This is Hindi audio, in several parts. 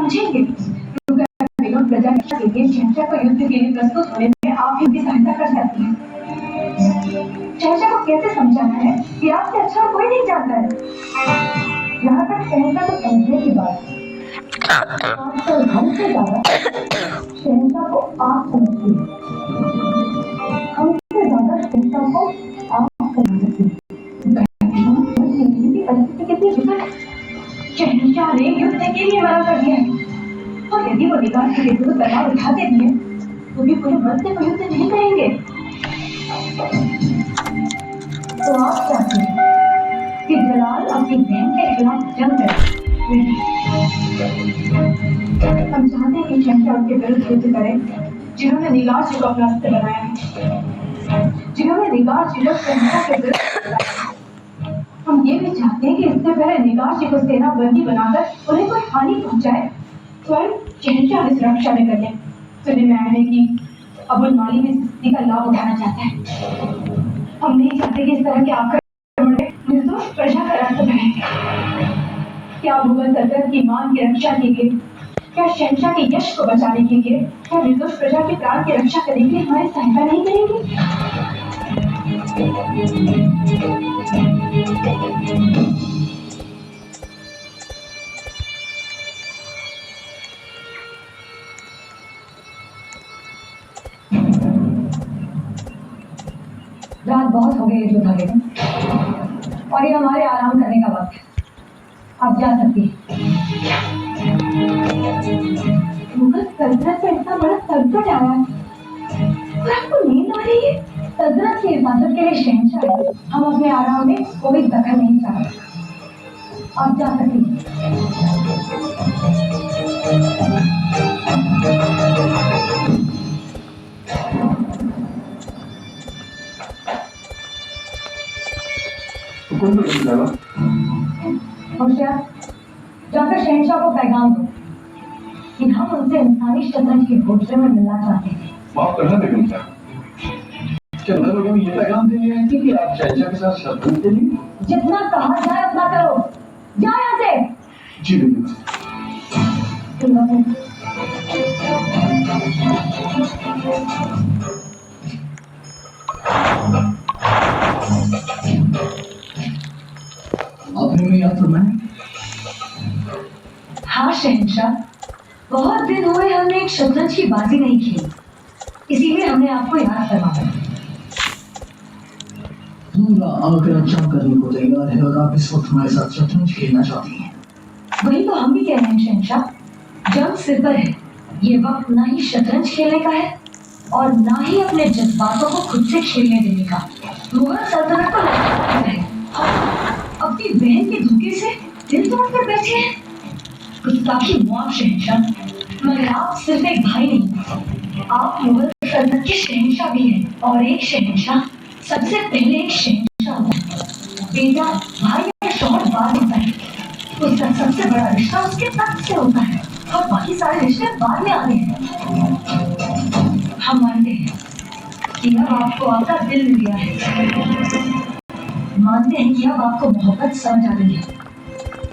समझेंगे। बेगम प्रजा के लिए शहंशाह को युद्ध के लिए प्रस्तुत होने में आप ही उनकी सहायता कर सकती हैं। शहंशाह को कैसे समझाना है कि आपसे अच्छा कोई नहीं जानता है। यहाँ तक शहंशाह को समझने की बात आजकल हमसे ज्यादा शहंशाह को आप समझती हैं। हमसे ज्यादा शहंशाह को आप समझती हैं। परिस्थिति कितनी विकट है। शहंशाह ने युद्ध के लिए मना कर दिया है और यदि वो निकाह के विरुद्ध दबाव उठाते भी हैं तो भी पूरे मन से युद्ध नहीं करेंगे। तो आप चाहते हैं कि जलाल अपनी बहन के खिलाफ जंग करे। हम चाहते हैं कि शहंशाह उनके विरुद्ध युद्ध करें जिन्होंने निगाह जी को अपना अस्त्र बनाया है, जिन्होंने निगाह जी को शहंशाह के विरुद्ध। हम ये भी चाहते हैं कि इससे पहले निगाह जी को सेना बंदी बनाकर उन्हें कोई हानि पहुंचाए स्वयं शहंशाह इस रक्षा में कर ले। सुनने में आया है कि अबुल माली भी स्थिति का लाभ उठाना चाहता है। हम नहीं चाहते कि इस तरह के आक्रमण में निर्दोष प्रजा का रक्त बहे। क्या मुगल सल्तनत की मान की रक्षा के लिए, क्या शहंशाह के यश को बचाने के लिए, क्या निर्दोष प्रजा के प्राण की रक्षा करने के लिए हमारी सहायता नहीं करेंगे? रात बहुत हो गई है जो थके और ये हमारे आराम करने का वक्त है। आप जा सकती हैं। मुगल सल्तनत पर इतना बड़ा संकट आया और आपको नींद आ रही है। सल्तनत की हिफाजत के लिए शहंशाह है। हम अपने आराम में कोई दखल नहीं चाहते। आप जा सकती हैं। होशियार, जाकर शहंशाह को पैगाम दो कि हम उनसे इंसानी शतरंज के घोंसले में मिलना चाहते हैं। माफ करना बेगम साहब, क्या मतलब बेगम ये पैगाम देने आए थे कि आप शहंशाह के साथ शतरंज के लिए? जितना कहा जाए उतना करो। जाओ यहाँ से। जी बेगम साहब। आपने में याद फरमाया? हाँ शहंशाह, बहुत दिन हुए हमने एक शतरंज की बाजी नहीं खेली, इसीलिए हमने आपको याद करवाया। पूरा आगरा जंग करने को तैयार है और आप इस वक्त हमारे साथ शतरंज खेलना चाहती हैं। वही तो हम भी कह रहे हैं शहंशाह। जंग सिर पर है। ये वक्त ना ही शतरंज खेलने का है और ना ही अपने जज्बातों को खुद से खेलने देने का। मुगल सल्तनत को है अपनी बहन के धोखे से दिल तोड़ कर बैठे हैं। गुस्ताखी मुआफ शहंशाह, मगर आप सिर्फ एक भाई नहीं, आप मुगल सल्तनत के शहंशाह भी हैं और एक शहंशाह सबसे पहले एक शहंशाह होता है। बेटा भाई या शौहर बाद होता है, उसका सबसे बड़ा रिश्ता उसके तख्त से होता है और बाकी सारे रिश्ते बाद में आते हैं। हम मानते हैं कि अब आपको आपका दिल मिल गया है, मानते हैं कि अब आपको मोहब्बत समझ आ गई है,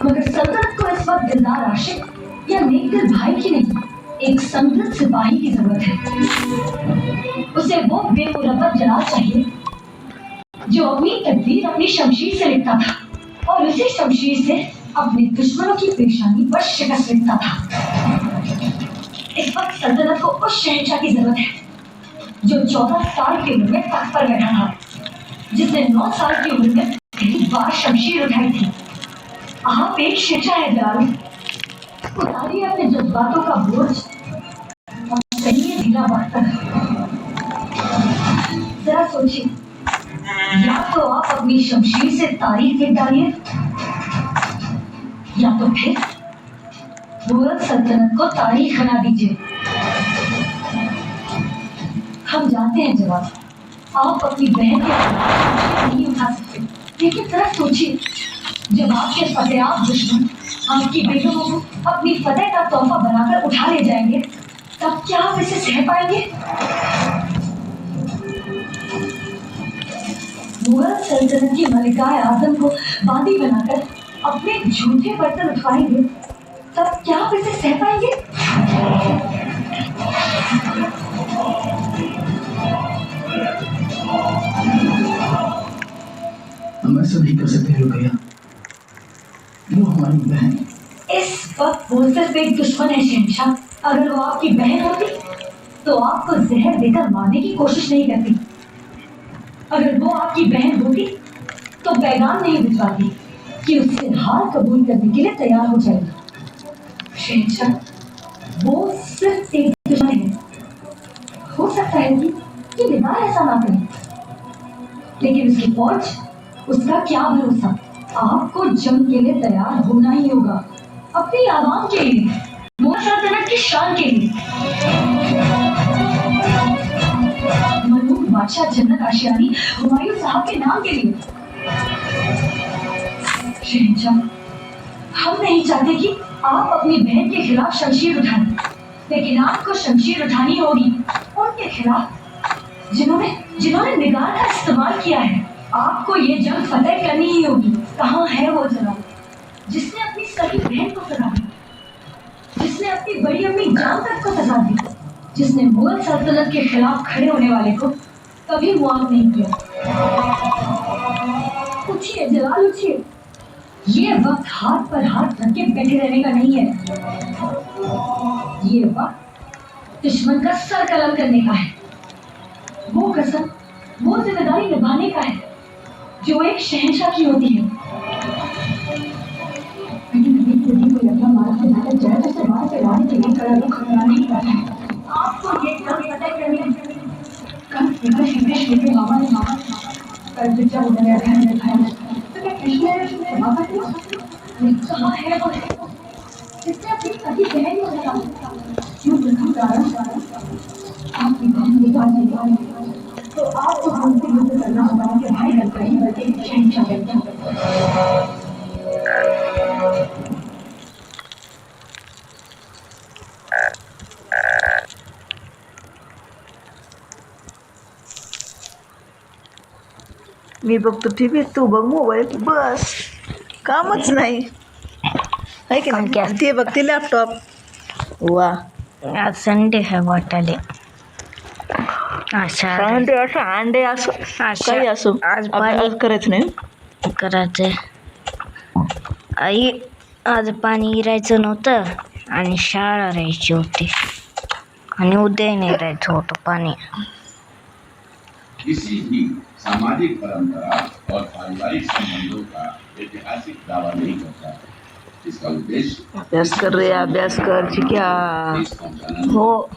मगर सल्तनत को इस वक्त दिलदार आशिक या नेक दिल भाई की नहीं, एक समृद्ध सिपाही की जरूरत है। उसे वो बेमुरब्बत जलाल चाहिए जो अपनी तकदीर अपनी शमशीर से लिखता था और उसी शमशीर से अपने दुश्मनों की पेशानी पर शिकस्त लिखता था। इस वक्त सल्तनत को उस शहंशाह की जरूरत है जो 14 साल की उम्र में तख्त पर बैठा था, जिसने 9 साल की उम्र में पहली बार शमशीर उठाई थी। आप एक शहंशाह है जलाल, उतारिए अपने जज्बातों का बोझ और कहिए ढीला वक्त। जरा सोचिए, या तो आप अपनी शमशीर से तारीख लिख डालिए या तो फिर मुगल सल्तनत को तारीख बना दीजिए। हम जानते हैं जवाब, आप अपनी बहन के नहीं उठा सकते, लेकिन जरा सोचिए, जब आपके फतेहाब दुश्मन आपकी बेगमों को अपनी फतेह का तोहफा बनाकर उठा ले जाएंगे, तब क्या आप इसे सह पाएंगे? मुगल सल्तनत की मलिकाए आजम को बांदी बनाकर अपने झूठे बर्तन उठवाएंगे, तब क्या आप इसे सह पाएंगे? ऐसा नहीं कर सकते रुकैया, वो हमारी बहन है। इस वक्त वो सिर्फ एक दुश्मन है शहंशाह। अगर वो आपकी बहन होती तो आपको जहर देकर मारने की कोशिश नहीं करती। अगर वो आपकी बहन होती तो पैगाम नहीं भिजवाती कि उससे हार कबूल करने के लिए तैयार हो जाएगी। शहंशाह, वो सिर्फ एक दुश्मन है। हो सकता है कि निगाह ऐसा ना करे, लेकिन उसकी फौज, उसका क्या भरोसा। आपको जंग के लिए तैयार होना ही होगा, अपनी आवाम के लिए, मुगल सल्तनत की शान के लिए। मरहूम बादशाह जन्नत आशियानी हुमायूं साहब के नाम के लिए। शहंशाह, हम नहीं चाहते कि आप अपनी बहन के खिलाफ शमशीर उठाएं, लेकिन आपको शमशीर उठानी होगी उनके खिलाफ जिन्होंने निगार का इस्तेमाल किया है। आपको ये जंग फतेह करनी ही होगी। कहाँ है वो जनाब जिसने अपनी सगी बहन को सजा दी, जिसने अपनी बड़ी अम्मी जान तक को सजा दी, जिसने मुगल सल्तनत के खिलाफ खड़े होने वाले को कभी मुआफ नहीं किया। उठिए जलाल, उठिए। ये वक्त हाथ पर हाथ रख के बैठे रहने का नहीं है। ये वक्त दुश्मन का सर कलम करने का है। वो कसम, वो जिम्मेदारी निभाने का है जो एक शहंशाह की होती है। आपको ये जंग फतेह करनी है। कल मामा ने कल बच्चा उन्होंने तो क्या कृष्ण माता कहाँ है वो जिसने अपनी सगी बहन को सजा क्यों प्रथम प्रारंभ आपकी बहन निकाल तो आपको हमसे युद्ध करना होगा कि भाई लगता ही बल्कि शहंशाह बनता। मी बघतो टीव्ही, तू बघ मोबाईल, बस कामच नाही आहे की नाही. ते बघते लॅपटॉप. वा, आज संडे है वाटाले. अच्छा अंडे असो काही असो, आज आज करायचं नाही. करायचंय. आई, आज पाणी गिरायचं नव्हतं आणि शाळा राहायची होती आणि उद्या नाही राहायचं होतं पाणी. किसी भी सामाजिक परंपरा और पारिवारिक संबंधों का ऐतिहासिक दावा नहीं करता. इसका उद्देश्य अभ्यास कर रे, अभ्यास कर चिक्या. देश पहुंचाना हो,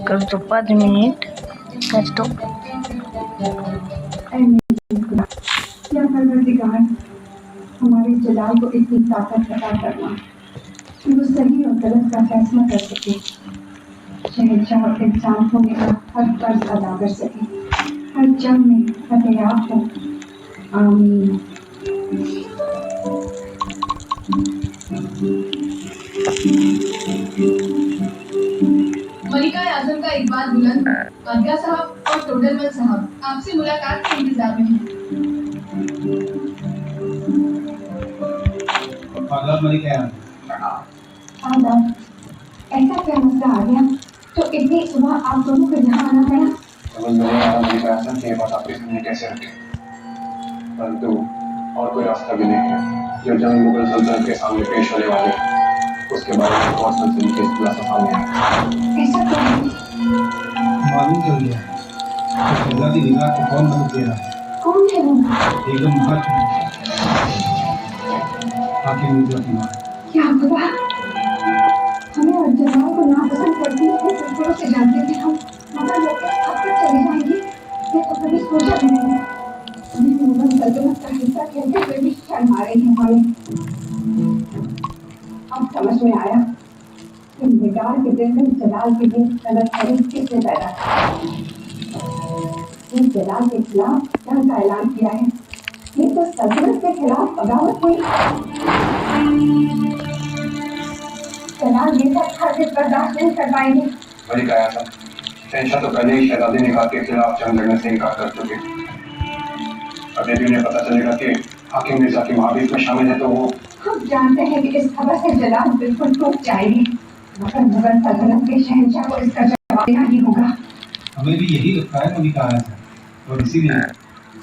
करतो 5 मिनिट करतो. क्या परवरदिगार, हमारे जलाल को इतनी ताकत अता करना कि वो सही और गलत का फैसला कर सके, शहंशाह और इंसान को मेरा हर फर्ज अदा कर सके, हर जंग में फतेयाब हो. आमीन. मलिका आजम का इकबाल बुलंद, आज्ञा साहब और टोडरमल साहब आपसे मुलाकात के इंतजार में हैं. आदाब. ऐसा क्या मसला आ गया तो इतनी सुबह आप दोनों को यहाँ आना पड़ा? ये बात आपके सामने कैसे रखें, परंतु और कोई रास्ता भी नहीं है. जो जंग मुगल सल्तनत के सामने पेश होने वाले उसके बारे में बहुत सी तरीके से खुलासा सामने आया. ऐसा क्या है? मालूम चल गया है कि अल्लाह की निगाह को कौन मदद दे रहा है. कौन है वो? एकदम हाकिम मिर्जा. क्या हुआ? हमें और जवान को नापसंद करती है, दूसरों से जानते थे हम, मगर लोग अब तक चले जाएंगे ये तो कभी सोचा भी नहीं. हमें मुगल सल्तनत का हिस्सा कहते हुए भी शर्म आ रही है हमें. अब समझ में आया कि निगार के दिल में जलाल के लिए गलत फहमी किसने पैदा की. जलाल के खिलाफ जंग का ऐलान किया है. ये तो सल्तनत के खिलाफ बगावत हुई. जलाल ये सब हरगिज़ बर्दाश्त नहीं कर पाएंगे. मलिका आजम, शहंशाह तो पहले ही शहजादी निगाह के खिलाफ जंग लड़ने से इनकार कर चुके. अभी भी उन्हें पता चलेगा कि हाकिम मिर्जा की महाबीर में शामिल है तो वो. हम जानते हैं कि इस खबर से जलाल बिल्कुल टूट जाएगी, मगर मुगल सल्तनत के शहंशाह को इसका जवाब देना ही होगा. हमें भी यही लगता है मलिका आया था और इसीलिए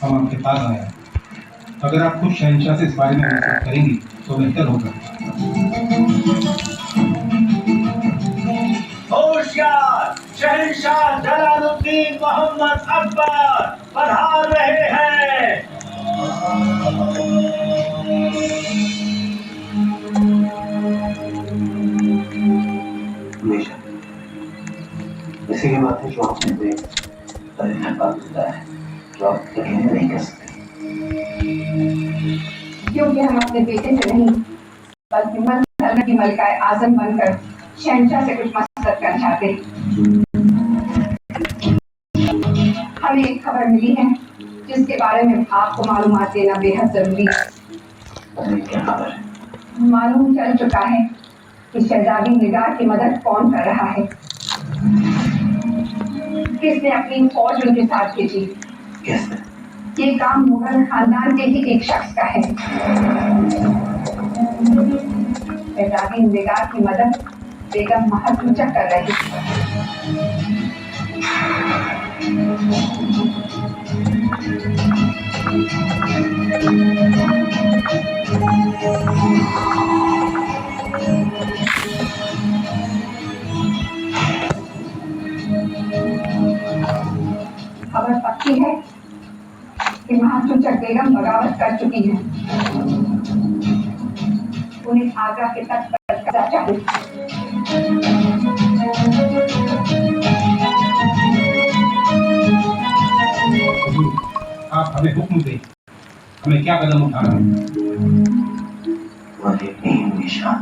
हम आपके पास आए हैं. अगर आप खुद शहंशाह से इस बारे में बात करेंगी तो बेहतर होगा। होशियार शहंशाह जलालुद्दीन मोहम्मद अकबर पधार रहे हैं। हमेशा इसी की बात है जो आपने देख बात होता है जो आप यकीन नहीं कर सकते, क्योंकि हम अपने बेटे से नहीं बल्कि मन की मलिकाए आजम बनकर शहंशाह से कुछ मसलत करना चाहते हैं। हमें एक खबर मिली है जिसके बारे में आपको मालूमात देना बेहद जरूरी है। क्या खबर है? मालूम चल चुका है कि शहजादी निगार की मदद कौन कर रहा है, किसने अपनी फौज उनके साथ भेजी। किसने? ये काम मुगल खानदान के ही एक शख्स का है। शहजादी निगार की मदद बेगम महसूचक कर रही है। खबर पक्की है कि महासूचक बेगम बगावत कर चुकी है। उन्हें आगरा के तट पर कब्जा चाहिए। आप हमें हुक्म दें, हमें क्या कदम उठाना है? वही नहीं निशान,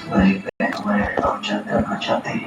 वही पे हमारे लॉन्चर करना चाहते हैं।